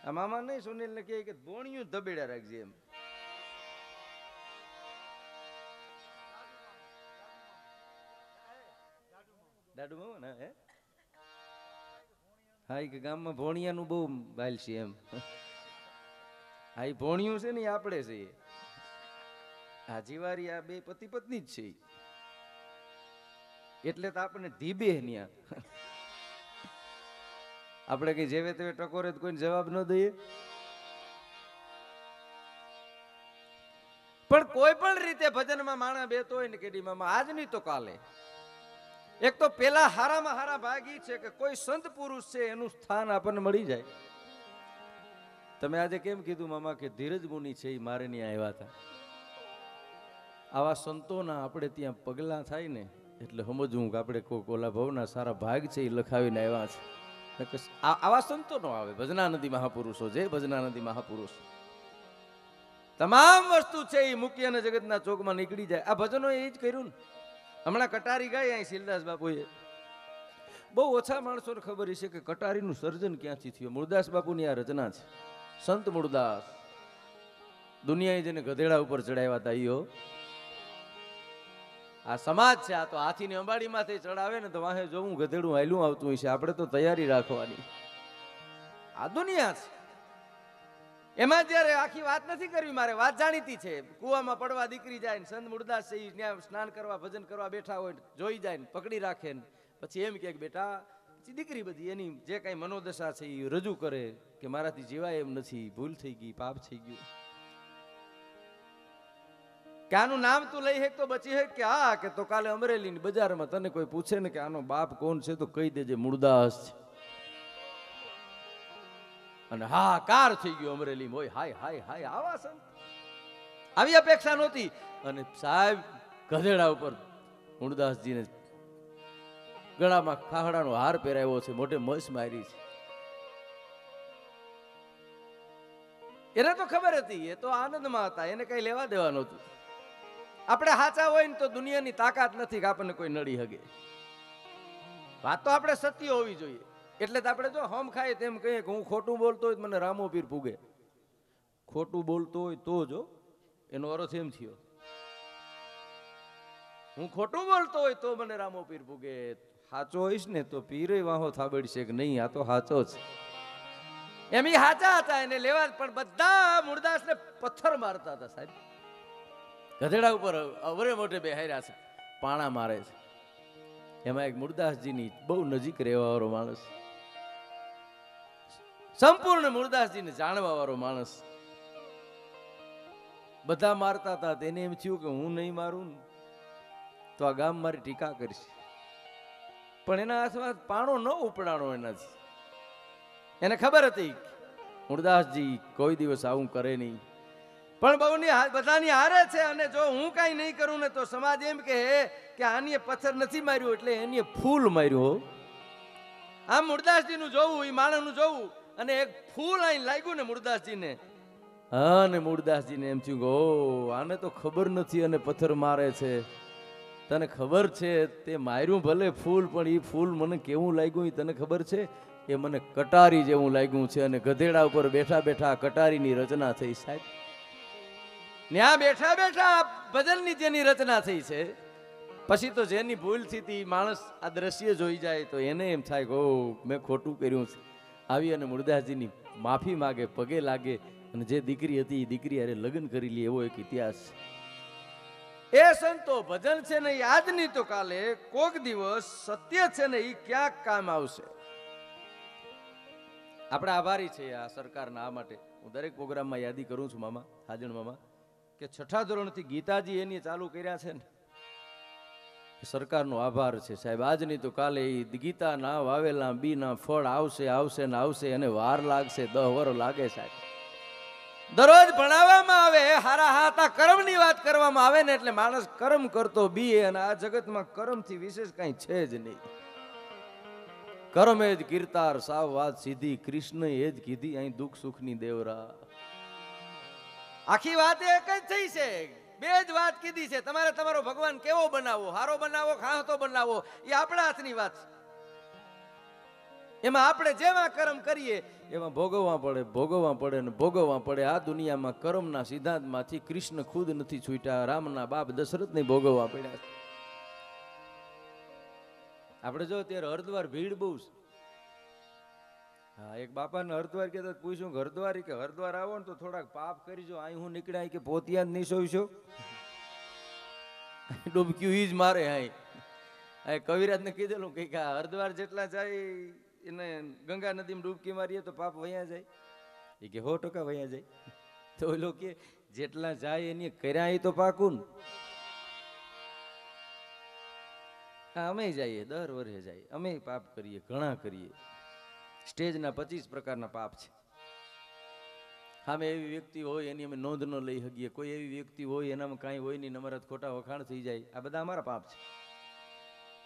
આ મામા નહીં સુનિલ ને કે ભોણિયું ધબેડા રાખજે એમ. દાડુ મામા ને હે હા કે ગામમાં ભોણિયાનું બહુ બાલ છે એમ. હા એ ભોણિયું છે ને આપણે છે આ જીવારી આ બે પતિ પત્ની જ છે એટલે તો આપણને ધીબે ન્યા આપણે કઈ જેવે તેવે ટકોરે કોઈને જવાબ ન દઈએ. પણ કોઈ પણ રીતે ભજનમાં માણા બેતો હોય ને કેડીમાં આજ નહીં તો કાલે એક તો પેલા હારામાં હારા ભાગી છે કે કોઈ સંત પુરુષ છે એનું સ્થાન આપણને મળી જાય. તમે આજે કેમ કીધું મામા કે ધીરજ મુનિ છે એ મારે ત્યાં આવ્યા હતા. આવા સંતોના આપણે ત્યાં પગલા થાય ને એટલે સમજવું કે આપણે કોઈ ઓલા ભવના સારા ભાગ છે એ લખાવીને આવ્યા છે. આવા સંતો નો આવે. ભજનાનંદી મહાપુરુષો જે ભજનાનંદી મહાપુરુષ તમામ વસ્તુ છે એ મૂકી અને જગતના ચોકમાં નીકળી જાય. આ ભજનો એ જ કર્યું ને. હમણાં કટારી ગાય અહીં શીલદાસ બાપુએ. બહુ ઓછા માણસોને ખબર છે કે કટારીનું સર્જન ક્યાંથી થયું. મૂળદાસ બાપુની આ રચના છે. સંત મૂળદાસ દુનિયાએ જેને ગધેડા ઉપર ચડાવ્યા હતા ઈઓ આ સમાજ છે. આ તો હાથીની અંબાડીમાંથી ચડાવે ને તો વાહે જોવું ગધેડું હાલ્યું આવતું હોય છે. આપણે તો તૈયારી રાખવાની. આ દુનિયા છે. એમાં જયારે આખી વાત નથી કરવી મારે, વાત જાણીતી છે. કુવામાં પડવા દીકરી જાય ને સંત મૂળદાસ છે ત્યાં સ્નાન કરવા ભજન કરવા બેઠા હોય જોઈ જાય ને પકડી રાખે ને પછી એમ કે બેટા પછી દીકરી બધી એની જે કઈ મનોદશા છે એ રજૂ કરે કે મારાથી જીવાય એમ નથી, ભૂલ થઈ ગઈ, પાપ થઈ ગયું. કે આનું નામ તું લઈ હેક તો બચી હેક કે હા કે તો કાલે અમરેલી ની બજારમાં તને કોઈ પૂછે ને કે આનો બાપ કોણ છે તો કહી દેજે મૂળદાસ છે. અને હા કાર થઈ ગયો અમરેલી હોય. હાય હાય હાય આવા સંત આવી અપેક્ષા નહોતી. અને સાહેબ ગધેડા ઉપર મૂળદાસજીને ગળામાં ખાહડાનો હાર પહેરાવ્યો છે, મોઢે મસ મારી છે. એને તો ખબર હતી, એ તો આનંદમાં હતા, એને કઈ લેવા દેવા નહોતું. આપણે સાચા હોય ને તો દુનિયાની તાકાત નથી કે આપણને કોઈ નડી હગે. વાત તો આપણે સત્ય હોવી જોઈએ. એટલે તો આપણે જો હમ ખાય તેમ કહીએ કે હું ખોટું બોલતો હોય મને રામો પીર પૂગે. ખોટું બોલતો હોય તો જો એનો અર્થ એમ થયો હું ખોટું બોલતો હોય તો મને રામો પીર પૂગે. સાચો હોઈશ ને તો પીરે વાહો થાબડશે કે નહીં આ તો સાચો છે. એમ ઈ સાચા હતા, એને લેવા. પણ બધા મૂળદાસને પથ્થર મારતા હતા સાહેબ. ગધેડા ઉપર અવરે મોઢે બેહાર્યા છે, પાણા મારે છે. એમાં એક મૂળદાસજીની બહુ નજીક રહેવા વાળો માણસ, સંપૂર્ણ મૂળદાસજીને જાણવા વાળો માણસ. બધા મારતા હતા તેને એમ થયું કે હું નહીં મારું તો આ ગામ મારી ટીકા કરશે. પણ એના હાથમાં પાણો ન ઉપડાણો એનાથી. એને ખબર હતી મૂળદાસજી કોઈ દિવસ આવું કરે નહીં. પણ બધાની હારે છે. અને જો હું કઈ નહીં કરું ને તો સમાજ એમ કે આની પથ્થર નથી માર્યું એટલે એની ફૂલ માર્યું. આમ મૂળદાસજીનું જોવું, એ માણસનું જોવું અને એક ફૂલ અહીં લાગ્યું ને મૂળદાસજીને. હા ને મૂળદાસજીને એમ થયું ઓ આને તો ખબર નથી અને પથ્થર મારે છે. તને ખબર છે તે માર્યું ભલે ફૂલ પણ એ ફૂલ મને કેવું લાગ્યું એ તને ખબર છે? એ મને કટારી જેવું લાગ્યું છે. અને ગધેડા ઉપર બેઠા બેઠા કટારીની રચના થઈ સાહેબ. ત્યાં બેઠા બેઠા ભજનની જેની રચના થઈ છે. પછી તો જેની ભૂલ થી માણસ આ દ્રશ્ય જોઈ જાય તો એને એમ થાય કે ઓ મેં ખોટું કર્યું છે. આવી અને મૂળદાસજીની માફી માગે, પગે લાગે અને જે દીકરી હતી એ દીકરી હારે લગ્ન કરી લે એવો એક ઇતિહાસ. એ સંતો ભજન છે ને એ આજ નહીં તો કાલે કોક દિવસ સત્ય છે ને એ ક્યાંક કામ આવશે. આપણે આભારી છે આ સરકારના. આ માટે હું દરેક પ્રોગ્રામમાં યાદી કરું છું મામા હાજણ મામા કે 6ઠા ધોરણથી ગીતાજી એની ચાલુ કર્યા છે ને સરકારનો આભાર છે સાહેબ. આજ નહીં તો કાલે એ ગીતા ના વાવેલા બી ના ફળ આવશે આવશે ને આવશે. અને વાર લાગશે, 10 વર્ષ લાગે સાહેબ. દરરોજ ભણાવવામાં આવે હારા હાતા કર્મની વાત કરવામાં આવે ને એટલે માણસ કર્મ કરતો બી. અને આ જગતમાં કર્મથી વિશેષ કઈ છે જ નહીં. કર્મ એ જ કીર્તાર સાવ વાત સીધી. કૃષ્ણ એ જ કીધી અહીં દુઃખ સુખની દેવરા. આખી વાત એક જ થઈ છે. બે જ વાત કીધી છે. તમારે તમારો ભગવાન કેવો બનાવવો, હારો બનાવો, ખાતો બનાવો, એ આપણા હાથની વાત છે. એમાં આપણે જેવા કર્મ કરીએ એમાં ભોગવવા પડે ને ભોગવવા પડે. આ દુનિયામાં કર્મના સિદ્ધાંતમાંથી કૃષ્ણ ખુદ નથી છૂટ્યા, રામના બાપ દશરથ ને ભોગવવા પડ્યા. આપણે જો ત્યારે હરદ્વાર ભીડ બહુ છે. હા, એક બાપાને હરદ્વાર કહેતા પૂછ્યું હરદ્વાર કે હરદ્વાર આવો ને તો થોડાક પાપ કરીજો. અહીં હું નીકળ્યા કે પોતિયા જ નહીં સોઈશો, ડૂબક્યું ઈ જ મારે. આ કવિરાજ ને કીધેલું કે હરદ્વાર જેટલા જાય એને ગંગા નદીમાં ડૂબકી મારીએ તો પાપ વયા જાય. એ કે 100% વયા જાય. તો ઓલો કે જેટલા જાય એની કર્યા તો પાકું ને. અમે જઈએ દર વર્ષે જાય, અમે પાપ કરીએ, ઘણા કરીએ. સ્ટેજના 25 પ્રકારના પાપ છે. સામે એવી વ્યક્તિ હોય એની અમે નોંધ ન લઈ શકીએ, કોઈ એવી વ્યક્તિ હોય એનામાં કાંઈ હોય નહીં, નમરત ખોટા વખાણ થઈ જાય. આ બધા અમારા પાપ છે.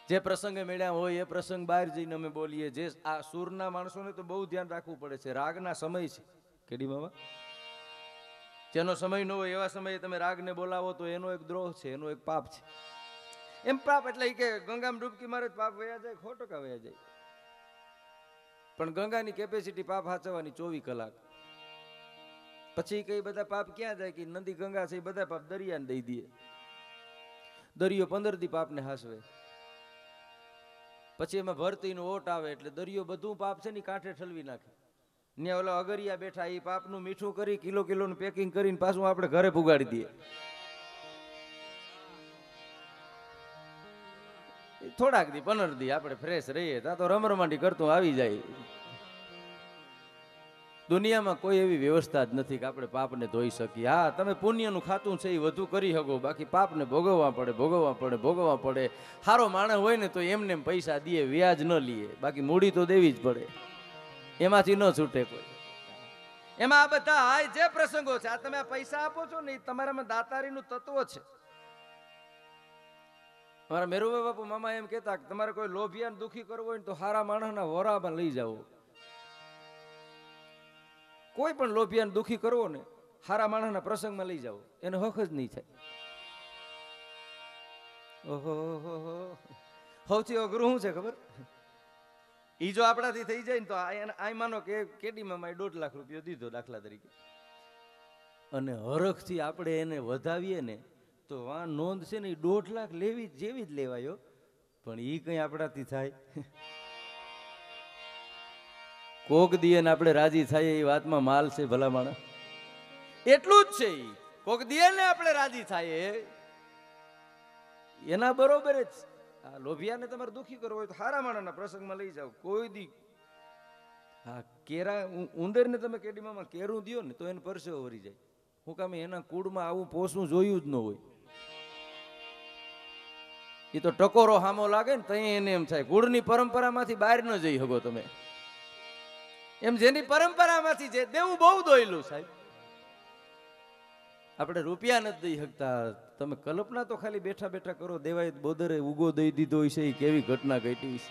જે પ્રસંગે મળ્યા હોય એ પ્રસંગ બહાર જઈને અમે બોલીએ. જે આ સૂરના માણસોને તો બહુ ધ્યાન રાખવું પડે છે. રાગના સમય છે કેડી મામા, જેનો સમય ન હોય એવા સમયે તમે રાગને બોલાવો તો એનો એક દ્રોહ છે, એનો એક પાપ છે. એમ પાપ એટલે કે ગંગામાં ડૂબકી મારે પાપ વયા જાય, 100% વયા જાય. પણ ગંગાની કેપેસિટી પાપ હાચવવાની 24 કલાક. પછી કઈ બધા પાપ ક્યાં જાય કે નદી ગંગા છે એ બધા પાપ દરિયાને દઈ દે. દરિયો 15 દી પાપને હાસવે. પછી એમાં ભરતીનો ઓટ આવે એટલે દરિયો બધું પાપ છે ને કાંઠે ઠલવી નાખે. ને ઓલા અગરિયા બેઠા એ પાપનું મીઠું કરી કિલોનું પેકિંગ કરીને પાછું આપણે ઘરે પુગાડી દઈએ. થોડાક દી 15 દી આપણે ફ્રેશ રહીએ ત્યાં તો રમરમાટી કરતું આવી જાય. દુનિયામાં કોઈ એવી વ્યવસ્થા જ નથી કે આપણે પાપને ધોઈ શકીએ. હા, તમે પુણ્યનું ખાતું છે એ વધુ કરી શકો, બાકી પાપને ભોગવવા પડે. સારો માણસ હોય ને તો એમને પૈસા દે, વ્યાજ ન લઈએ, બાકી મૂડી તો દેવી જ પડે, એમાંથી ન છૂટે કોઈ. એમાં આ બધા જે પ્રસંગો છે, આ તમે પૈસા આપો છો ને એ તમારામાં દાતારીનું તત્વ છે. અમારા મેરુભા બાપુ મામા એમ કહેતા કે તમારે કોઈ લોભિયાને દુખી કરવો હોય ને તો હારા માણસના વરામાં લઈ જાઓ. કોઈ પણ લોભિયાને દુખી કરવો ને હારા માણસના પ્રસંગમાં લઈ જાઓ, એને હક જ નહીં થાય. ઓહો, સૌથી અઘરું શું છે ખબર? ઈ જો આપણાથી થઈ જાય ને તો આ માનો કે કેડીમાં 1.5 લાખ રૂપિયા દીધો દાખલા તરીકે, અને હરખથી આપણે એને વધાવીએ ને તો આ નોંધ છે ને 1.5 લાખ લેવી જેવી જ લેવાયો, પણ ઈ કઈ આપણાથી થાય? કોક દીએ ને આપણે રાજી થાય એ વાતમાં માલ છે ભલા માણસ. એટલું જ છે. કોક દીએ ને આપણે રાજી થાય એના બરોબર જ. આ લોભિયાને તમારે દુખી કરવો હોય તો હારા માણસના પ્રસંગમાં લઈ જાઓ. કોઈ દી હા કેરા ઉંદરને તમે કેડીમાં કેરું દો ને તો એને પરસેવો વરી જાય. હું કામે એના કુળમાં આવું પોસું જોયું જ ન હોય. એ તો ટકોરો હામો લાગે ને તઈ એને એમ થાય કુળની પરંપરામાંથી બહાર ન જઈ શકો તમે. એમ જેની પરંપરામાંથી જે દેવું બહુ દોયલું સાહેબ. આપણે રૂપિયા નથી દઈ શકતા. તમે કલ્પના તો ખાલી બેઠા બેઠા કરો, દેવાય બોદરે ઉગો દઈ દીધો હોય છે એ કેવી ઘટના ઘટી છે.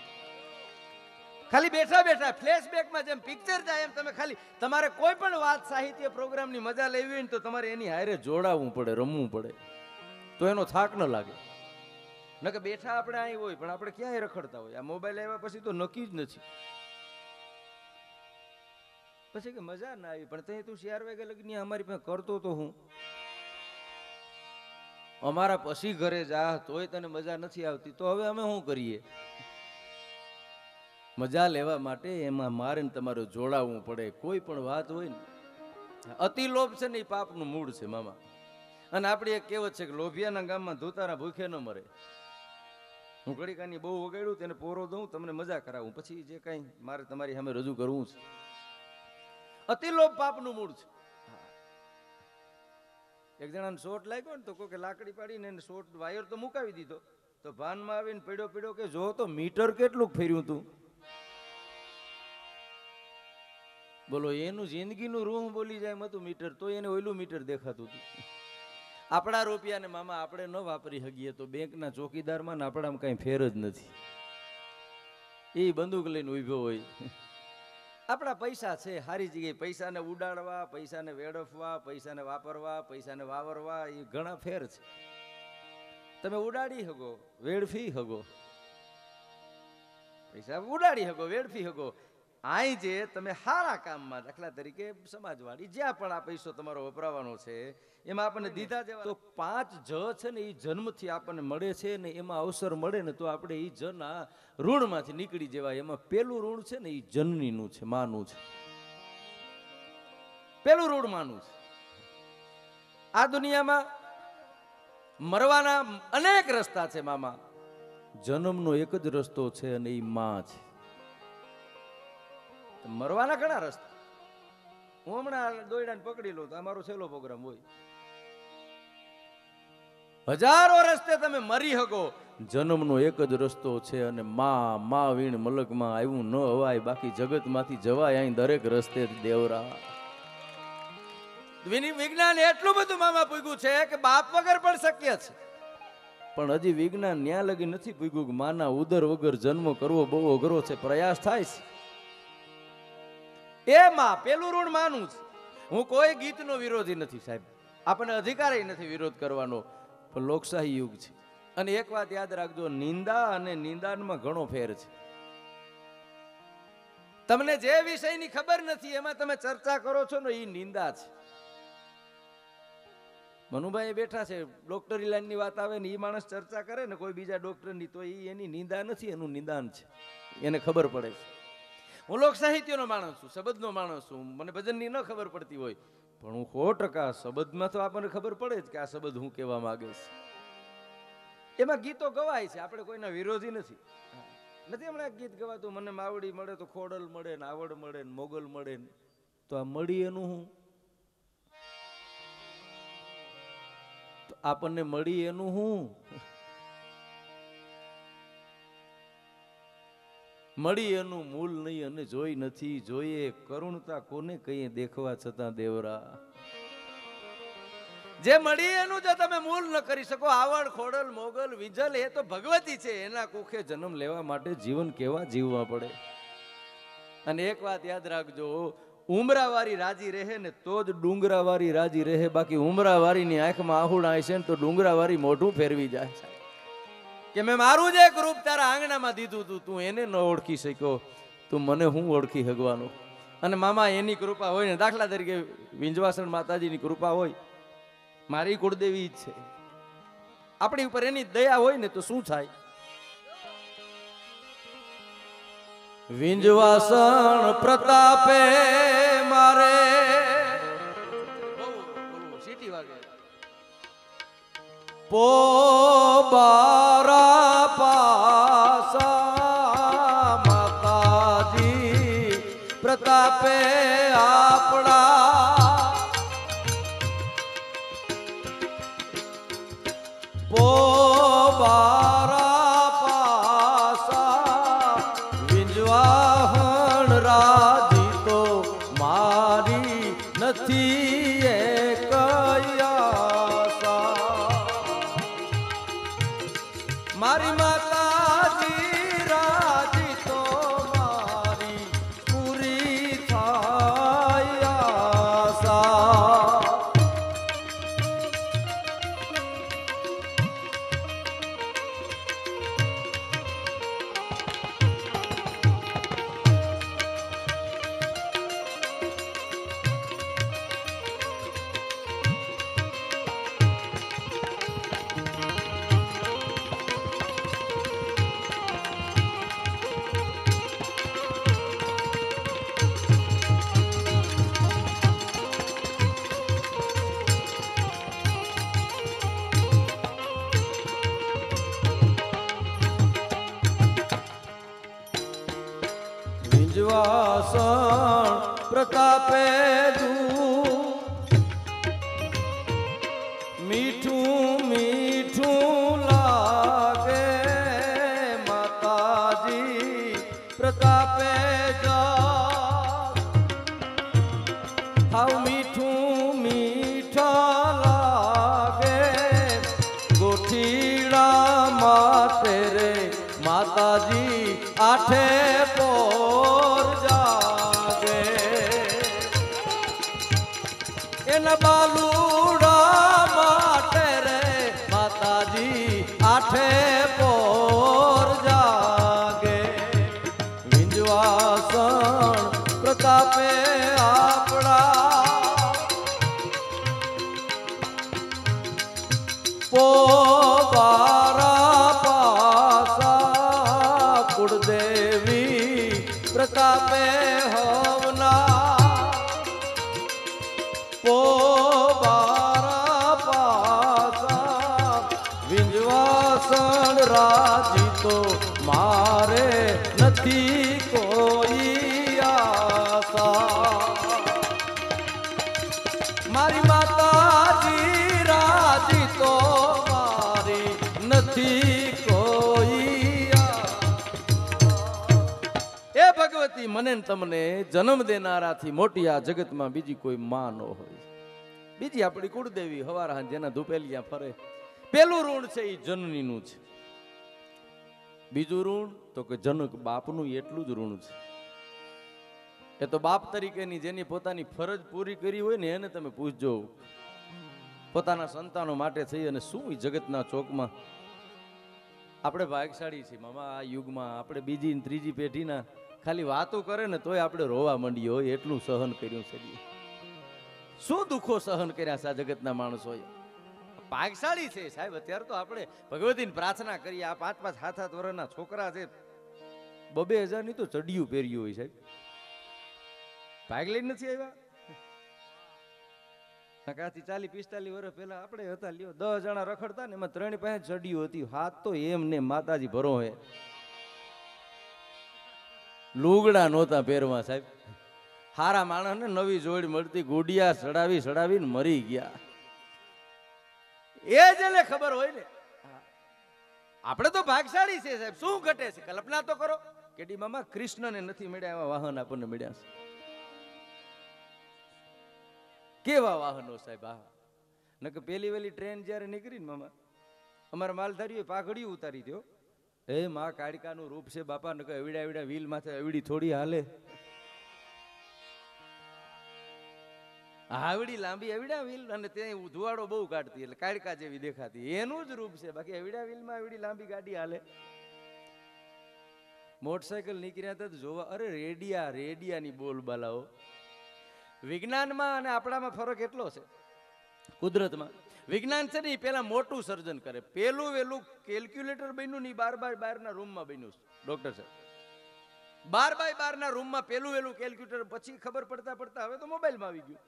ખાલી બેઠા બેઠા ફ્લેશબેકમાં જેમ પિક્ચર જાય એમ તમે ખાલી તમારે કોઈ પણ વાત સાહિત્ય પ્રોગ્રામની મજા લેવી હોય ને તો તમારે એની હારે જોડાવવું પડે, રમવું પડે, તો એનો થાક ન લાગે. ન કે બેઠા આપણે અહીં હોય પણ આપણે ક્યાંય રખડતા હોય. આ મોબાઈલ આવ્યા પછી તો નક્કી જ નથી. પછી કે મજા ના આવી, પણ તે તું 4 વાગે લગની અમારી પાસે કરતો તો હું અમારા પછી ઘરે જા તોય તને મજા નથી આવતી, તો હવે અમે શું કરીએ? મજા લેવા માટે એમાં મારે ને તમારે જોડાવવું પડે. કોઈ પણ વાત હોય ને, અતિ લોભ છે ને એ પાપનું મૂળ છે મામા. અને આપણી એક કહેવત છે કે લોભિયાના ગામમાં ધોતારા ભૂખે ન મરે. હું ઘડીકાની બહુ વગાડ્યું તેને પોરો દઉં, તમને મજા કરાવું, પછી જે કાંઈ મારે તમારી સામે રજૂ કરવું છે. અતિ લોભ પાપનું મૂળ છે. એક જણાને શોટ લાગ્યો ને તો કોઈ લાકડી પાડીને એને શોટ વાયર તો મુકાવી દીધો, તો ભાનમાં આવીને પડ્યો કે જો તો મીટર કેટલું ફેર્યું તું. બોલો, એનું જિંદગીનું રૂહ બોલી જાય મતું મીટર, તો એને ઓયલું મીટર દેખાતું હતું. આપણા રૂપિયાને મામા આપણે ન વાપરી શકીએ તો બેંકના ચોકીદારમાં ને આપણામાં કઈ ફેર જ નથી. એ બંદૂક લઈને ઉભો હોય. આપણા પૈસા છે સારી જગ્યાએ, પૈસાને ઉડાડવા, પૈસાને વેડફવા, પૈસાને વાપરવા, પૈસાને વાવરવા એ ઘણા ફેર છે. તમે ઉડાડી શકો, વેડફી શકો. પૈસા ઉડાડી શકો, વેડફી શકો. અહીં જે તમે સારા કામમાં, દાખલા તરીકે સમાજવાળી જ્યાં પણ આ પૈસો તમારો વપરાવાનો છે એમાં આપણને દીધા જેવા, તો 5 જ છે ને એ જન્મથી આપણને મળે છે ને એમાં અવસર મળે ને તો આપણે એ જનના ઋણમાંથી નીકળી જવાય. એમાં પેલું ઋણ છે ને એ જનનીનું છે, માનું છે. પેલું ઋણ માનું છે. આ દુનિયામાં મરવાના અનેક રસ્તા છે મામા, જન્મનો એક જ રસ્તો છે અને એ માં છે. મરવાના ઘણા રસ્તા. હું હમણાં દોયડાને પકડી લઉં તો અમારો છેલ્લો પ્રોગ્રામ હોય. હજારો રસ્તે તમે મરી શકો, જન્મનો એક જ રસ્તો છે અને માં વીણ મલકમાં આવ્યું ન હવાય, બાકી જગતમાંથી જવાય અહીં દરેક રસ્તે દેવરા. વિજ્ઞાન એટલું બધું મામા પૂગ્યું છે કે બાપ વગર પણ શક્ય છે, પણ હજી વિજ્ઞાન ન્યા લગી નથી પૂગ્યું કે માના ઉદર વગર જન્મ કરવો બહુ અઘરો છે. પ્રયાસ થાય છે. એ માં પેલું ઋણ માનું છે. હું કોઈ ગીતનો વિરોધી નથી સાહેબ, આપણને અધિકાર નથી વિરોધ કરવાનો, પણ લોકશાહી યુગ છે. અને એક વાત યાદ રાખજો, નિંદા અને નિંદાનમાં ઘણો ફેર છે. તમને જે વિષયની ખબર નથી એમાં તમે ચર્ચા કરો છો ને એ નિંદા છે. મનુભાઈ બેઠા છે, ડોક્ટરી લાઈનની વાત આવે ને એ માણસ ચર્ચા કરે ને કોઈ બીજા ડોક્ટરની, તો એની નિંદા નથી, એનું નિદાન છે. એને ખબર પડે છે. હું લોક સાહિત્યનો માણસ છું, શબ્દનો માણસ છું. મને ભજનની ન ખબર પડતી હોય, પણ હું 100% શબ્દમાં તો આપણને ખબર પડે જ કે આ શબ્દ હું કહેવા માંગે છે. એમાં ગીતો ગવાય છે, આપણે કોઈના વિરોધી નથી. હમણાં ગીત ગવાતું, મને માવડી મળે તો ખોડલ મળે ને આવડ મળે ને મોગલ મળે ને, તો આ મળી એનું હું, આપણને મળી એનું હું, મળી એનું મૂલ નહીં અને જોઈ નથી. જોઈએ કરુણતા કોને કહીએ દેખવા છતાં દેવરા. જે મળી એનું જો તમે મૂલ ન કરી શકો, આવડ ખોડલ મોગલ વિજલ એ તો ભગવતી છે, એના કુખે જન્મ લેવા માટે જીવન કેવા જીવવા પડે. અને એક વાત યાદ રાખજો, ઉમરાવાળી રાજી રહે ને તો જ ડુંગરાવાળી રાજી રહે, બાકી ઉમરાવાળીની આંખમાં આહુડા છે ને તો ડુંગરાવાળી મોઢું ફેરવી જાય કે મેં મારું જ એક રૂપ તારા આંગણામાં દીધું તું, તું એને ન ઓળખી શક્યો, તું મને હું ઓળખી હગવાનો. અને મામા એની કૃપા હોય ને, દાખલા તરીકે વિંજવાસણ માતાજીની કૃપા હોય, મારી કુળદેવી જ છે, આપણી ઉપર એની દયા હોય ને તો શું થાય. વિંજવાસણ પ્રતાપે મારે સીટી વાગે પોબારા પાસા માતાજી પ્રતાપે આપણા પોબારા પાસા વિંજવાહણ રાજી તો મારી નથી એક આશા. મારી માતાજી રાજી તો મારી પૂરી થાય આશા. વિંજવાસણ પ્રતાપે મીઠું મીઠું લાગે, માતાજી પ્રતાપે હાવ મીઠું મીઠા લાગે. ગોઠીડા માતે રે માતાજી આઠે પોર જાગે, એના બાલુડા માટે રે માતાજી આઠે પોર જાગે. વિંજવાસણ મારી માતાજી રાજી તો મારી નથી કોઈ એ ભગવતી મને ને તમને જન્મ દેનારાથી મોટી આ જગતમાં બીજી કોઈ માં ન હોય બીજી આપણી કુળદેવી હવાર હાંજ જેના ધૂપેલિયા ફરે પેલું ઋણ છે એ જનનીનું છે બીજું ઋણ તો કે જનક બાપનું એટલું જ ઋણ છે એ તો બાપ તરીકેની જેની પોતાની ફરજ પૂરી કરી હોય ને એને તમે પૂછજો પોતાના સંતાનો માટે થઈ અને શું જગતના ચોકમાં આપણે ભાગશાળી છીએ મામા આ યુગમાં આપણે બીજી ત્રીજી પેઢીના ખાલી વાતો કરે ને તોય આપણે રોવા માંડીએ હોય એટલું સહન કર્યું છે શું દુઃખો સહન કર્યા છે આ જગતના માણસોએ ભાગશાળી છે સાહેબ અત્યારે તો આપણે ભગવતીની પ્રાર્થના કરીએ આ 5-5 7-7 વર્ષના છોકરા છે 2,000 ની તો ચડિયું પહેર્યું હોય સાહેબ ભાગ લઈને નથી આવ્યા નકાથી 40-45 વર્ષ પહેલા આપણે હતા લ્યો 10 જણા રખડતા ને એમાં 3 પાસે ચડિયું હતી હાથ તો એમને માતાજી ભરો હે લુગડા નહોતા પહેરવા સાહેબ હારા માણસને નવી જોડી મળતી ગુડિયા સડાવીને મરી ગયા એ જેને ખબર હોય ને આપણે તો ભાગશાળી છે સાહેબ શું ઘટે છે કલ્પના તો કરો કેડી મામા કૃષ્ણને નથી મળ્યા એવા વાહન આપણને મળ્યા છે કેવા વાહનો સાહેબ આ નકે પેલી વેલી ટ્રેન જ્યારે નીકળી ને મામા અમારા માલધારીઓ પાઘડી ઉતારી દો એ માં કાળકાનું રૂપ છે બાપા નકે એવડા વ્હીલ માથે એવડી થોડી હાલે આવડી લાંબી એવડા વ્હીલ અને તે ધુવાડો બહુ કાઢતી એટલે કાળકા જેવી દેખાતી એનું જ રૂપ છે બાકી એવડા વ્હીલમાં એવડી લાંબી ગાડી હાલે મોટરસાયકલ નીકળ્યા હતા જોવા અરે રેડિયાની બોલ બાલાઓ વિજ્ઞાનમાં અને આપણામાં ફરક એટલો છે કુદરતમાં વિજ્ઞાન છે ને એ પેલા મોટું સર્જન કરે પેલું વેલું કેલ્ક્યુલેટર બન્યું ને 12x12 ના રૂમમાં બન્યું ડોક્ટર સાહેબ 12x12 ના રૂમમાં પેલું વેલું કેલ્ક્યુલેટર પછી ખબર પડતા હવે તો મોબાઈલમાં આવી ગયું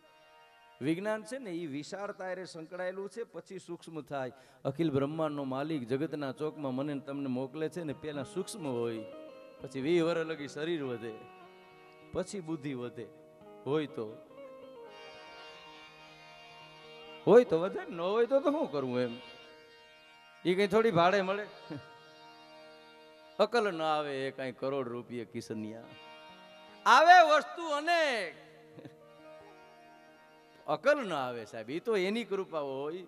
વિજ્ઞાન છે ને એ વિશાળતા એ સંકળાયેલું છે પછી સૂક્ષ્મ થાય અખિલ બ્રહ્માંડનો માલિક જગતના ચોકમાં મને તમને મોકલે છે ને પેલા સૂક્ષ્મ હોય પછી 20 વર્ષ લગી શરીર વધે પછી બુદ્ધિ વધે હોય તો વધે ન હોય તો શું કરવું એમ એ કઈ થોડી ભાડે મળે અકલ ના આવે એ કઈ કરોડ રૂપિયા કિસનિયા આવે વસ્તુ અનેક અકલ ના આવે સાહેબ એ તો એની કૃપા હોય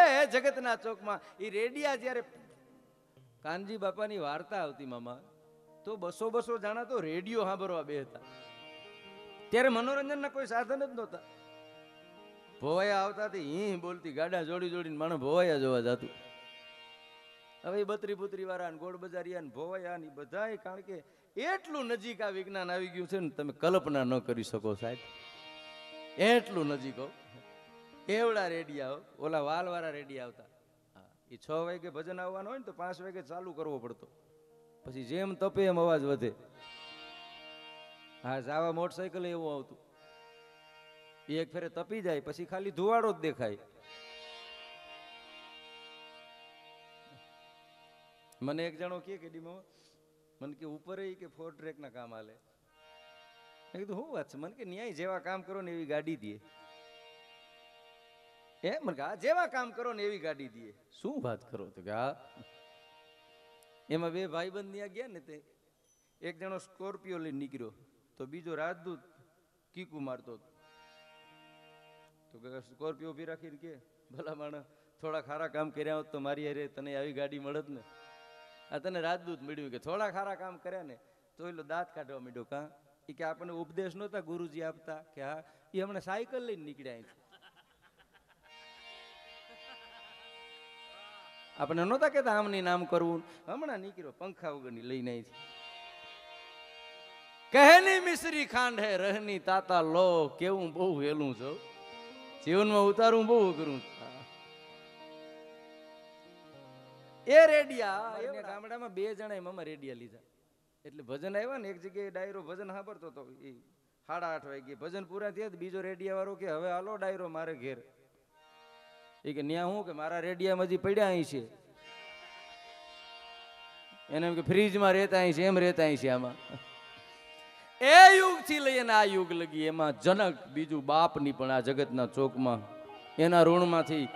એ જગતના ચોકમાં એ રેડિયા જ્યારે કાનજી બાપાની વાર્તા આવતી મામા તો 200 જાણા તો રેડિયો સાંભળવા બેહતા ત્યારે મનોરંજનના કોઈ સાધન જ નહોતા ભોવાયા આવતા હતી બોલતી ગાડા જોડીને માણસ ભોવાયા જોવા જતું હવે બત્રી પુત્રી વાળા ગોળ બજારિયા ભોવાયા ની બધા કારણ કે એટલું નજીક આ વિજ્ઞાન આવી ગયું છે ને તમે કલ્પના ન કરી શકો સાહેબ એટલું નજીક એવડા રેડિયા ઓલા વાલ વાળા રેડિયા આવતા એ 6 વાગે ભજન આવવાનું હોય ને તો 5 વાગે ચાલુ કરવો પડતો પછી જેમ તપે એમ અવાજ વધે હા જાવા મોટરસાયકલ એવું આવતું એક ફેરે તપી જાય પછી ખાલી ધુવાડો જ દેખાય મને એક જણો કે ડીમાં મને કે ઉપર કે 4 ટ્રેક ના કામ હાલે મેં કીધું શું વાત છે મને કે ન્યાય જેવા કામ કરો ને એવી ગાડી દે મને કે જેવા કામ કરો ને એવી ગાડી દે શું વાત કરો તો કે હા એમાં 2 ભાઈબંધ ત્યાં ગયા ને તે એક જણો સ્કોર્પિયો લઈને નીકળ્યો તો બીજો રાજદૂત કીકુ મારતો તો સ્કોર્પિયો ઉભી રાખીને કે ભલા માણસ થોડા ખારા કામ કર્યા હોત તો મારી અરે તને આવી ગાડી મળત ને આ તને રાજદૂત મળ્યું કે થોડા ખારા કામ કર્યા ને તો એલો દાંત કાઢવા માંડ્યો કા એ કે આપણને ઉપદેશ નહોતા ગુરુજી આપતા કે હા એ હમણાં સાયકલ લઈને નીકળ્યા આપણે નહોતા કેતા આમની નામ કરવું હમણાં નીકળ્યો પંખા વગરની લઈને આવી કહેની મિશ્રી ખાંડ હે રહની તાતા લો કેવું બહુ હેલું છો જીવનમાં ઉતારવું બહુ અઘરું એ રેડિયા ગામડામાં 2 જણા મામા રેડિયા લીધા એટલે ભજન આવ્યા ને એક જગ્યાએ ડાયરો ભજન સાંભળતો હતો એ 8:30 વાગે ભજન પૂરા થયા બીજો રેડિયા વાળો કે હવે હાલો ડાયરો મારે ઘેર એ કે ન્યા હું કે મારા રેડિયામાં હજી પડ્યા અહીં છે એને એમ કે ફ્રીજમાં રહેતા અહીં છે એમ રહેતા અહીં છે આમાં એ યુગ થી લઈને આ યુગ લગી એમાં જનક બીજું બાપની પણ આ જગતના ચોકમાં એના ઋણમાંથી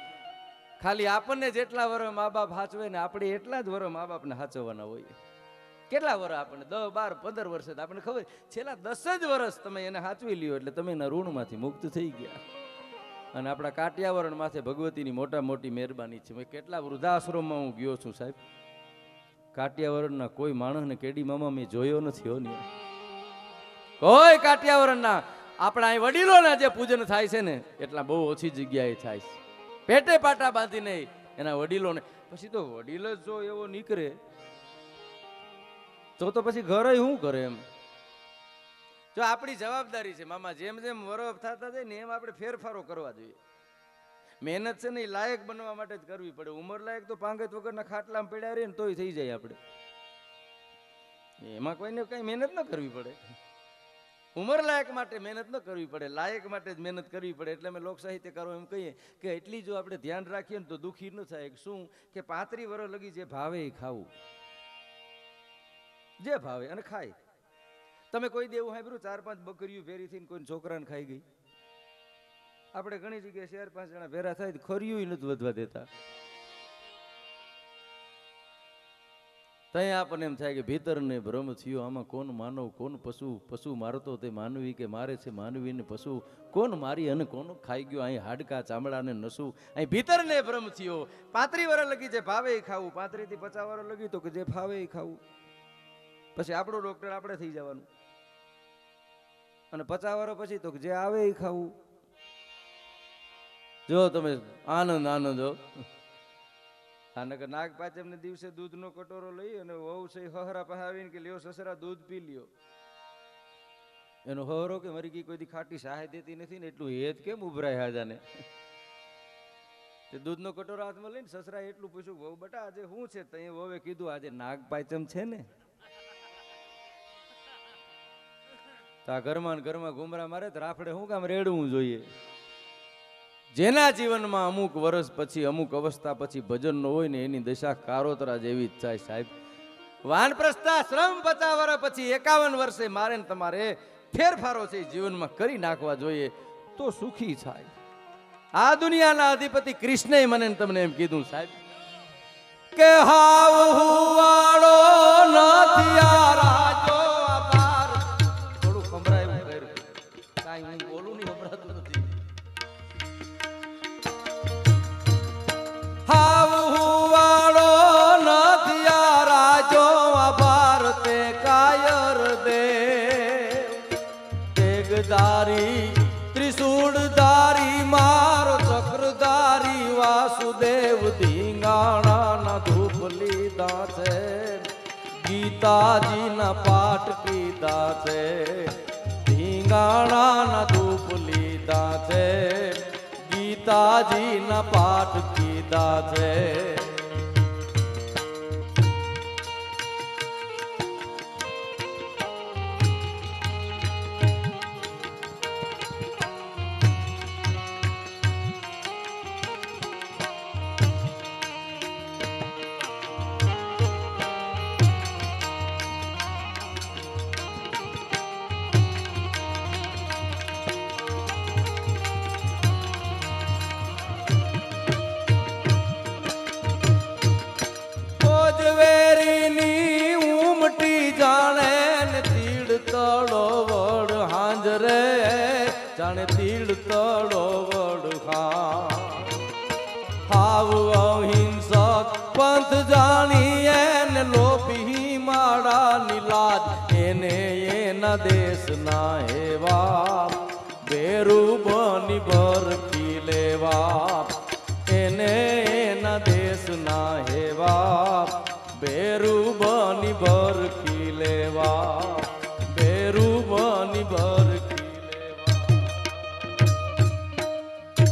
ખાલી આપણને જેટલા વર્ષ મા બાપ હાચવે ને આપણે એટલા જ વર્ષ મા બાપને હાચવવાના હોય. કેટલા વર્ષ આપણને 10, 12, 15 વર્ષ આપણને ખબર, છેલ્લા 10 જ વર્ષ તમે એને હાચવી લ્યો એટલે તમે એના ઋણમાંથી મુક્ત થઈ ગયા. અને આપણા કાટિયાવરણ માથે ભગવતીની મોટા મોટી મહેરબાની છે. મેં કેટલા વૃદ્ધાશ્રમમાં હું ગયો છું સાહેબ, કાટિયાવરણના કોઈ માણસને કેડી મામા મેં જોયો નથી હો ને. કોઈ કાટિયાવરણના આપણા અહીં વડીલોના જે પૂજન થાય છે ને એટલા બહુ ઓછી જગ્યાએ થાય છે. પેટે પાટા બાંધીને એના વડીલોને, પછી તો વડીલ જ જો એવો નીકળે તો પછી ઘરે શું કરે એમ. જો આપણી જવાબદારી છે મામા, જેમ જેમ વરફ થતા જાય ને એમ આપણે ફેરફારો કરવા જોઈએ. મહેનત છે ને એ લાયક બનવા માટે જ કરવી પડે. ઉંમર લાયક તો પાંગત વગરના ખાટલામાં પડ્યા રહે ને તોય થઈ જાય આપણે. એમાં કોઈને કઈ મહેનત ન કરવી પડે. ઉંમર લાયક માટે મહેનત ન કરવી પડે, લાયક માટે જ મહેનત કરવી પડે. એટલે અમે લોક સાહિત્યકારો એમ કહીએ કે એટલી જો આપણે ધ્યાન રાખીએ ને તો દુઃખી ન થાય. શું કે 35 વર્ષ લગી જે ભાવે એ ખાવું, જે ભાવે અને ખાય. તમે કોઈ દેવું સાંભળ્યું 4-5 બકરીઓ ભેરી થઈને કોઈ છોકરાને ખાઈ ગઈ? આપણે ઘણી જગ્યાએ 4-5 જણા ભેરા થાય ખોરિયું નથી વધવા દેતા. ત્યાં આપણને એમ થાય કે ભીતરને ભ્રમ થયો, આમાં કોણ માનવ કોણ પશુ, પશુ મારતો તે માનવી કે મારે છે માનવીને પશુ, કોણ મારી અને કોણ ખાઈ ગયો, અહીં હાડકા ચામડાને નસું. અહીં ભીતરને ભ્રમ થયો. 35 વર્ષ લગી જે ભાવે એ ખાવું, 35 થી 50 વર્ષ લગી તો કે જે ભાવે એ ખાવું. પછી આપણો ડોક્ટર આપણે થઈ જવાનું. અને 50 વર્ષ પછી તો જે આવે એ ખાવું. જો તમે આનંદ આનંદ હો. આનકર નાગ પાંચમને દિવસે દૂધનો કટોરો લઈ અને વહુ છે હહરા પાસે આવીને કે લ્યો સસરા દૂધ પી લ્યો. એનો હહરો કે મરી ગઈ કોઈ દી ખાટી સહાય દેતી નથી ને એટલું હેત કેમ ઉભરાય હાજાને. તે દૂધનો કટોરો હાથમાં લઈને સસરા એટલું પૂછ્યું, વહુ બટા આજે શું છે? તઈ વહુએ કીધું આજે નાગ પાંચમ છે ને. તો આ ઘરમાં ઘુમરા મારે તો રાફડે શું કામ રેડવું જોઈએ? જેના જીવનમાં અમુક વર્ષ પછી અમુક અવસ્થા પછી ભજન નો હોય ને એની દશા કારોતરા જેવી જ થાય સાહેબ. વાનપ્રસ્થા શ્રમ 50 વર્ષ પછી 51 વર્ષે મારે ને તમારે ફેરફારો છે જીવનમાં કરી નાખવા જોઈએ તો સુખી થાય. આ દુનિયાના અધિપતિ કૃષ્ણએ મને તમને એમ કીધું સાહેબ કે હાવ હુવાડો નથી આ રાજો આભાર. થોડું ખંભરાયું કર્યું, કાંઈ હું બોલું નહીં, ખંભરાતું નથી. હાવ હુવાડો નથી આ રાજો આભાર તે કાયર દે તેગધારી ત્રિશૂળધારી મારો ચક્રધારી વાસુદેવ ધીંગાણાના ધૂપ લીધા છે, ગીતાજીના પાઠ કીધા છે, ધીંગાણાના ધૂપ લીધા છે, ગીતાજીના પાઠ કીધા છે. જાણે તીડ તળો વડ હાવ અહિંસક પંથ જાણી એને લોભી માળાની લાજ એને એના દેશના એવા બેરું બની ભરખી લેવા, એને એના દેશના એવા બેરું બની ભરખી લેવા, બેરું બની ભરખી.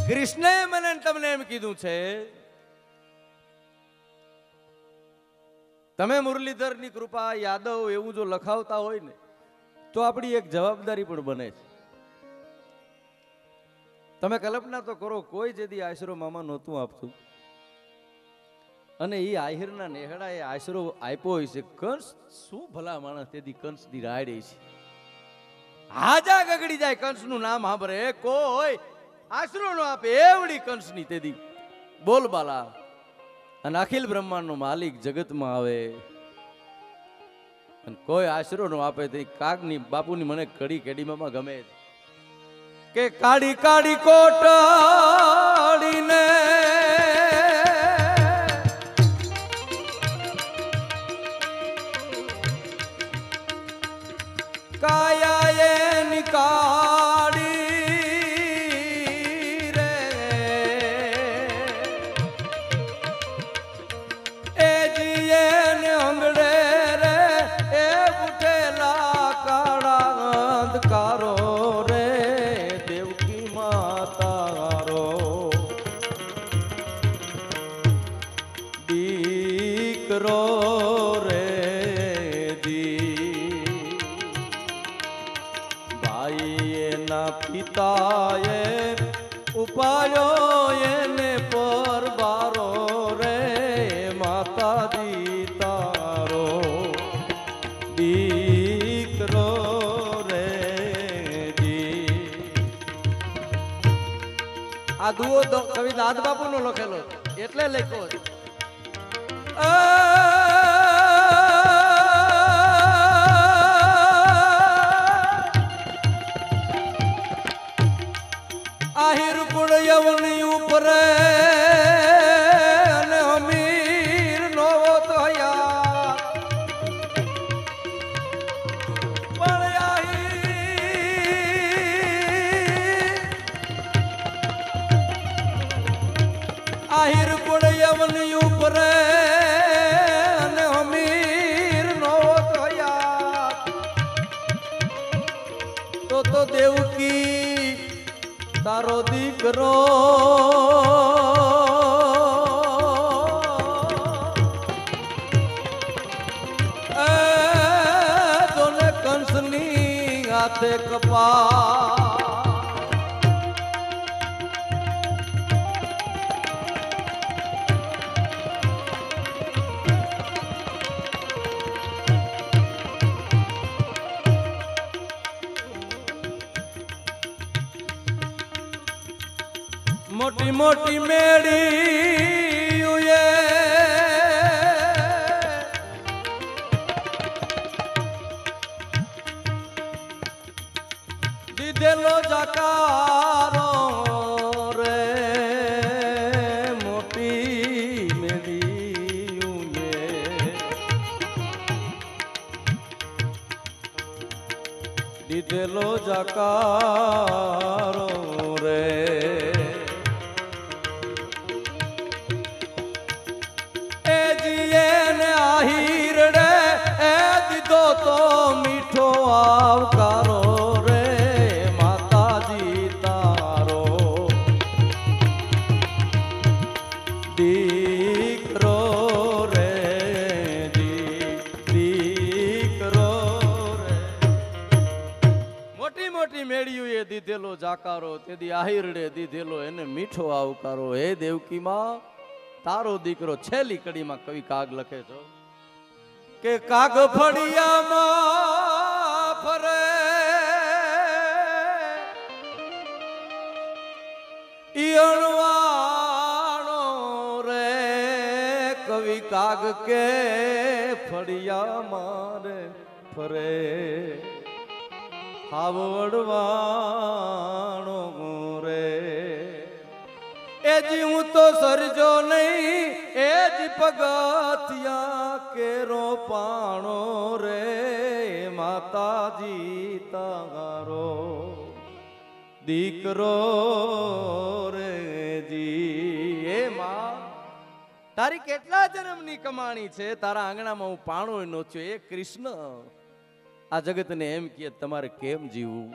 કૃષ્ણએ મને તમને એમ કીધું છે તમે મુરલીધરની કૃપા યાદવ એવું જો લખાવતા હોય ને તો આપણી એક જવાબદારી પણ બને છે. તમે કલ્પના તો કરો, કોઈ જેદી આશરો મામા નહોતું આપતું અને એ આહિરના નેહડા એ આશરો આપ્યો હોય છે. કંસ શું ભલા માણસ તેદી કંસની રાડે છે. હાજા ગગડી જાય કંસનું નામ સાંભળે કોઈ આશરો નો આપે એવડી કંસની તેદી બોલબાલા અને અખિલ બ્રહ્માંડ નો માલિક જગતમાં આવે અને કોઈ આશરો નો આપે તે કાગની બાપુની મને કડી કેડીમાં ગમે કે કાડી કાડી કોટાડીને કાયા એની કાડી રે એ જીએને અંગડે રે એ ઉઠેલા કાળા અંધકારો રે દેવકી માતારો દીકરો પિતાએ ઉપાયો એને પરબારો રે માતાજી તારો દીકરો રે જી. આ દુઓ કવિ દાદ બાપુ નો લખેલો એટલે લખ્યો આહિર ગુણ યવની ઉપરે અને અમીર નો થયા પણ આહિર ગુણ યવની ઉપરે અને અમીર નો થયા તો દેવકી તારો દીકરો તોને કંસની હાથે કપા મોટી મોટી મેળી દીધેલો જાકારો રે મોટી મેળી દીધેલો જાકારો રે હીરડે એ દીધો તો મીઠો આવકારો રે માતાજી તારો દીકરો રે દીકરો રે. મોટી મોટી મેળ્યું એ દીધેલો જાકારો તેથી આહિરડે દીધેલો એને મીઠો આવકારો હે દેવકી માં તારો દીકરો. છેલ્લી કડીમાં કવિ કાગ લખે છો કે કાગ ફળિયામાં ફરે ઈયણવાણો રે કવિ કાગ કે ફળિયામાં રે ફરે હાવડવાણો રે એ જી હું તો સરજો નહીં એ જ પગથિયા કેરો પાણો રે માતાજી તારો દીકરો રે જી. એ માં તારી કેટલા જન્મની કમાણી છે તારા આંગણામાં હું પાણો નોચ્યો એ કૃષ્ણ આ જગતને એમ કે તમારે કેમ જીવવું.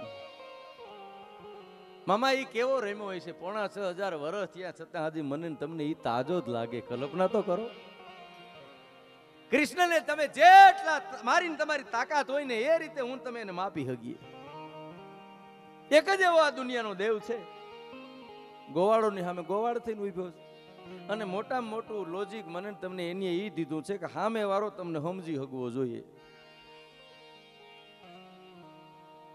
મામા ઈ કેવો રેમો હોય છે 5,500 વર્ષ થયા છતાં હજી મને તમને ઈ તાજો જ લાગે. કલ્પના તો કરો કૃષ્ણને તમે જેટલા મારીને તમારી તાકાત હોય ને એ રીતે હું તમે એને માપી હગીએ. એક જ એવો આ દુનિયાનો દેવ છે ગોવાળોની સામે ગોવાળ થઈને ઉભ્યો છે અને મોટામાં મોટું લોજિક મને તમને એની ઈ દીધું છે કે સામે વાળો તમને સમજી હગવો જોઈએ.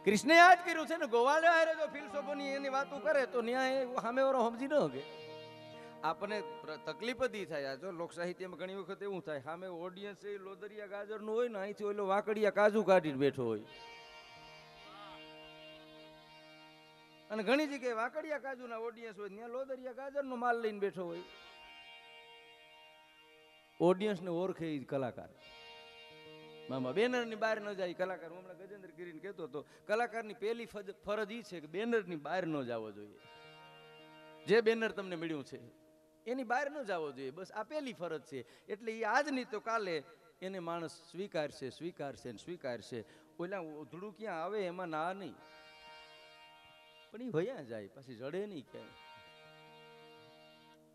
કૃષ્ણે યાદ કર્યું છે ને, ગોવાળે હારે જો ફિલસોફોની એની વાતો કરે તો ન્યાય સામે વાળો સમજી ન કે આપણને તકલીફ જ થાય. જો લોક સાહિત્યમાં ઘણી વખત એવું થાય, સામે ઓડિયન્સ એ લોદરિયા ગાજરનું હોય ને, અહીંથી ઓલો વાકડિયા કાજુ કાઢીને બેઠો હોય. અને ઘણી જગ્યાએ વાકડિયા કાજુના ઓડિયન્સ હોય, ત્યાં લોદરિયા ગાજરનો માલ લઈને બેઠો હોય. ઓડિયન્સને ઓળખે એ કલાકાર. મામા બેનરની બહાર ન જાય કલાકાર. હું હમણાં ગજેન્દ્ર ગીરીને કહેતો હતો, કલાકારની પહેલી ફરજ એ છે કે બેનરની બહાર ન જવો જોઈએ. જે બેનર તમને મળ્યું છે એની બહાર ન જવો જોઈએ, બસ આ પહેલી ફરજ છે. એટલે એ આજ નહીં તો કાલે એને માણસ સ્વીકારશે સ્વીકારશે ને સ્વીકારશે. ઓલા ઉધડું ક્યાં આવે એમાં ના નહીં, પણ એ ભયા જાય પછી જડે નહીં ક્યાંય.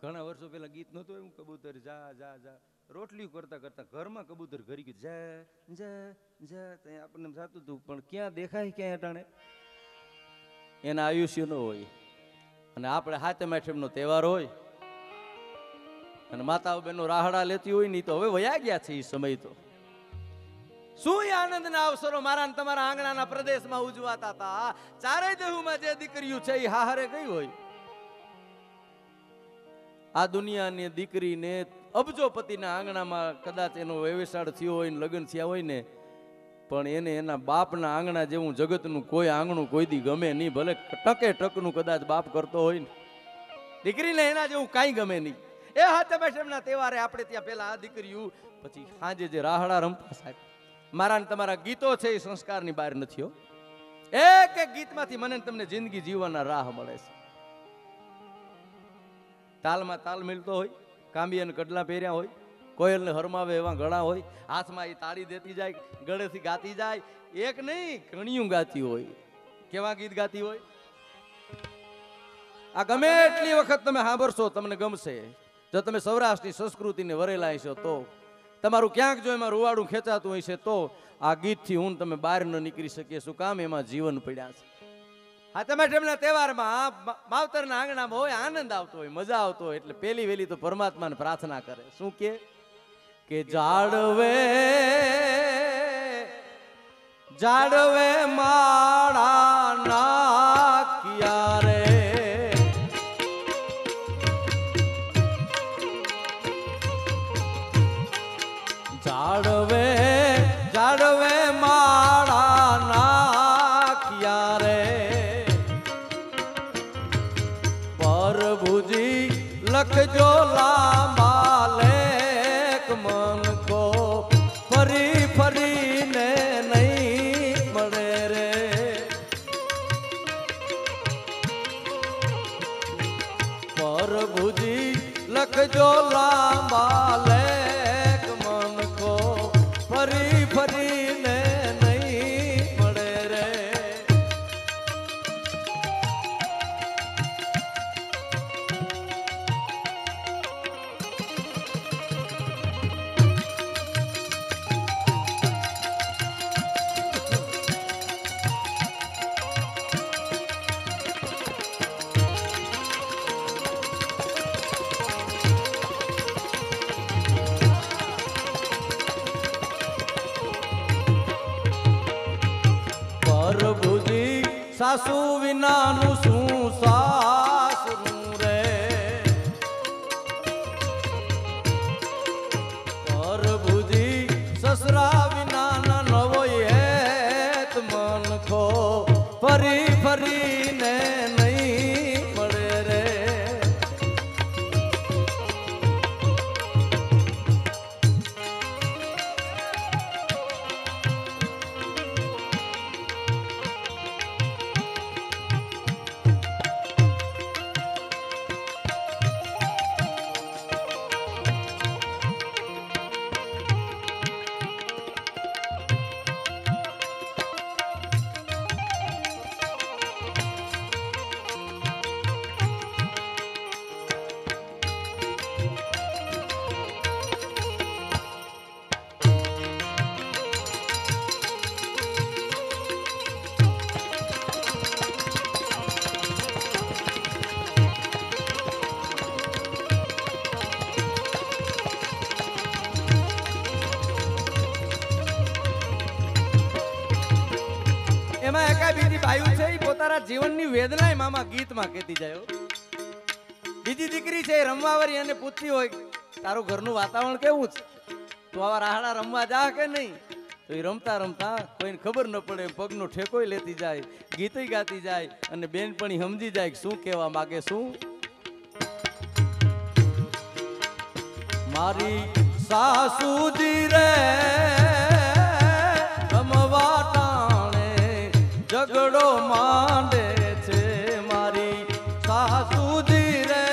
ઘણા વર્ષો પહેલા ગીત નહોતું એવું, કબૂતર જા જા જા, રોટલી કરતા કરતા ઘરમાં કબૂતર ઘરી ગયું જા જા જા. ત્યાં આપણને થતું હતું પણ ક્યાં દેખાય ક્યાં અટાણે, એના આયુષ્ય ન હોય. અને આપણે હાથમ આઠમનો તહેવાર હોય અને માતાઓ બહેનો રાહડા લેતી હોય ને, તો હવે વયા ગયા છે એ સમય. તો શું આનંદના અવસરો મારા ને તમારા આંગણાના પ્રદેશમાં ઉજવાતા હતા. ચારે દેહુમાં જે દીકરીઓ છે એ હારે ગઈ હોય. આ દુનિયાની દીકરીને અબજોપતિના આંગણામાં કદાચ એનો વ્યવસાય થયો હોય ને લગ્ન થયા હોય ને, પણ એને એના બાપના આંગણા જેવું જગતનું કોઈ આંગણું કોઈ દી ગમે નહીં. ભલે ટકે ટકનું કદાચ બાપ કરતો હોય ને, દીકરીને એના જેવું કાંઈ ગમે નહીં. એ હાથમ આઠમના તહેવારે આપણે ત્યાં પેલા આ દીકરીઓ, પછી સાંજે જે રાહડા રમતા સાહેબ. મારા ને તમારા ગીતો છે એ સંસ્કારની બહાર નથી હો. એક એક ગીતમાંથી મને તમને જિંદગી જીવવાના રાહ મળે છે. તાલમાં તાલ મિલતો હોય, કાંબિયાને કડલા પહેર્યા હોય, કોયલને હરમાવે એવા ગળા હોય, હાથમાં એ તાળી દેતી જાય, ગળેથી ગાતી જાય. એક નહીં ઘણીયું ગાતી હોય. કેવા ગીત ગાતી હોય આ ગમે એટલી વખત તમે સાંભળશો તમને ગમશે. જો તમે સૌરાષ્ટ્રની સંસ્કૃતિને વરેલા હશો તો, તમારું ક્યાંક જો એમાં રૂવાડું ખેંચાતું હશે તો આ ગીતથી હું તમે બહાર ન નીકળી શકીએ. શું કામ? એમાં જીવન પડ્યા છે. હાથમ આઠમના તહેવારમાં માવતરના આંગણામાં હોય, આનંદ આવતો હોય, મજા આવતો હોય. એટલે પેલી વેલી તો પરમાત્માને પ્રાર્થના કરે. શું કે જાળવે જાળવે માળા નાખ્યા રે, જાળવે જાળવે માળા નાખ્યા રે, પ્રભુજી લખજો લાંબા લેખ મન કો ફરી ફરીને નહીં મળે રે. પ્રભુજી લખજો લાંબા લેખ મન કો ફરી ફરીને નહીં મળે રે. પ્રભુજી સાસુ વિનાનું શું સાસરું રે, પ્રભુજી સસરા વિનાના નવો હેત મન ખો ફરી ફરીને નહીં મળે રે. જીવનની વેદનાય મામા ગીતમાં કહેતી જાય. બીજી દીકરી છે રમવાવાળી અને પૂછતી હોય તારું ઘરનું વાતાવરણ કેવું છે, તું આવા રાહડા રમવા જા કે નહીં? તો એ રમતા રમતા કોઈને ખબર ન પડે પગનો ઠેકોય લેતી જાય, ગીતય ગાતી જાય અને બેનપણી સમજી જાય શું કહેવા માગે. શું મારી સાસુજી રે રમવા ટાણે ઝઘડો માંડે છે. મારી સાસુજી રે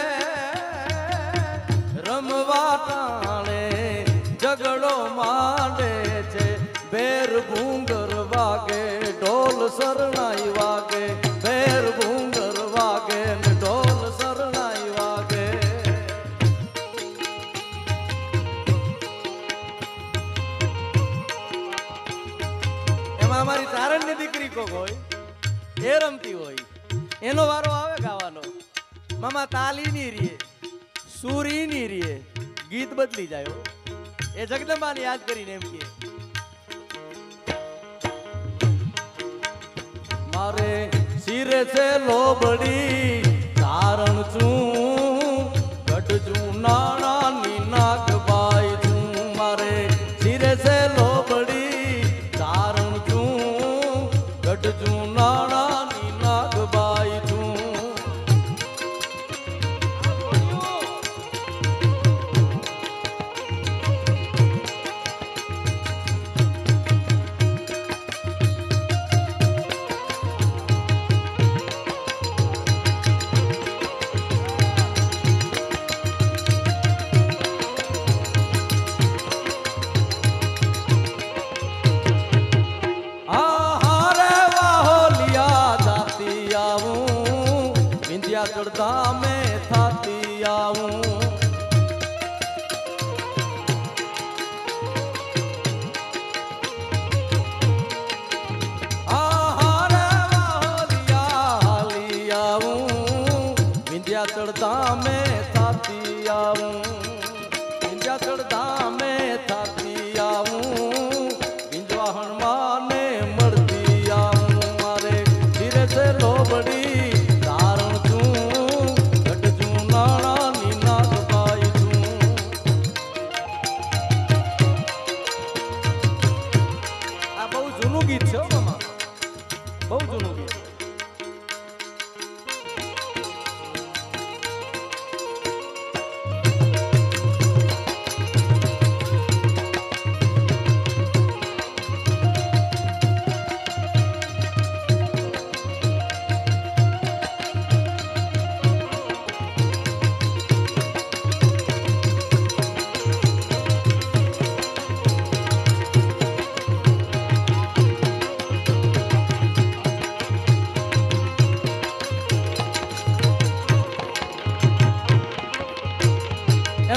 રમવા ટાણે ઝઘડો માંડે છે. બેર ભૂંગર વાગે ઢોલ શરણાઈ વાગે, બેર ભૂંગર વાગે ને ઢોલ શરણાઈ વાગે. એમાં અમારી તારણની દીકરી કોક હોય એ રમતી હોય, એનો વારો આવે ગાવાનો. મામા તાલી ની રીએ, સુરી ની રીએ, ગીત બદલી જાય. એ જગદંબાને યાદ કરીને એમ કે મારે સિરે છે લોબડી તારણ છું, ગઢજું નાણાની નાગબાઈ છું. મારે સિરે છે લોબડી તારણ છું, ગઢજું નાણાની નાગબાઈ છું. ચડતા મેં થાતી આવું. હાલી આવું, વિંધ્યા ચડતા મેં થાતી આવું, વિંધ્યા ચડતા મેં થાતી આવું, વિંધવા હનુમાને મળતી આવું. મારે ધીરે છે લોબડી ગીત છે મામા, બહુ જૂનું ગીત.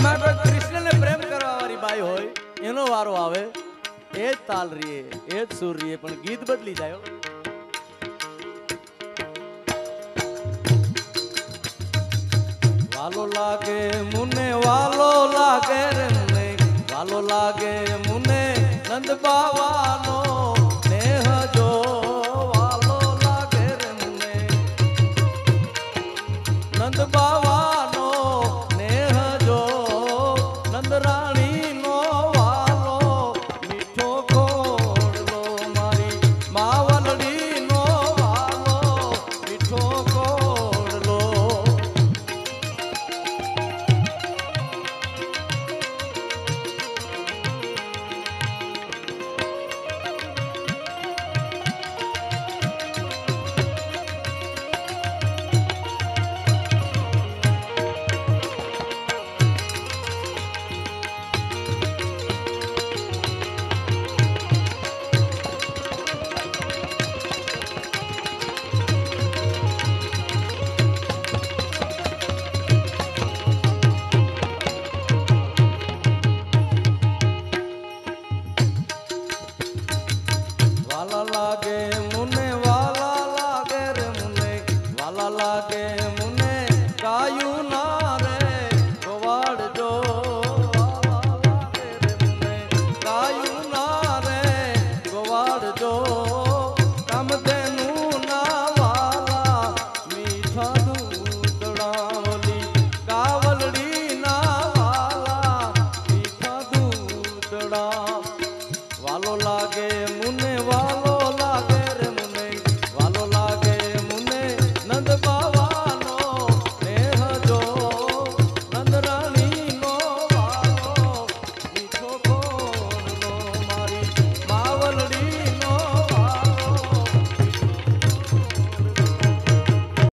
એમાં કૃષ્ણને પ્રેમ કરવા વાળી બાઈ હોય એનો વારો આવે, એ જ તાલ રીએ, એ જ સુર રીએ, પણ ગીત બદલી જાય. વાલો લાગે મુને, વાલો લાગે રે મુને, વાલો લાગે મુને નંદ બાવાનો નેહ જો. વાલો લાગે રે મુને નંદ બાવાનો નેહ જો. રાણી નો વાલો મીઠો ખોડલો, મારી માવલડી નો વાલો મીઠો ખોડલો. વાલા લાગે મુને, વાલા લાગે રે મુને, વાલા લાગે મુને ગાયું ના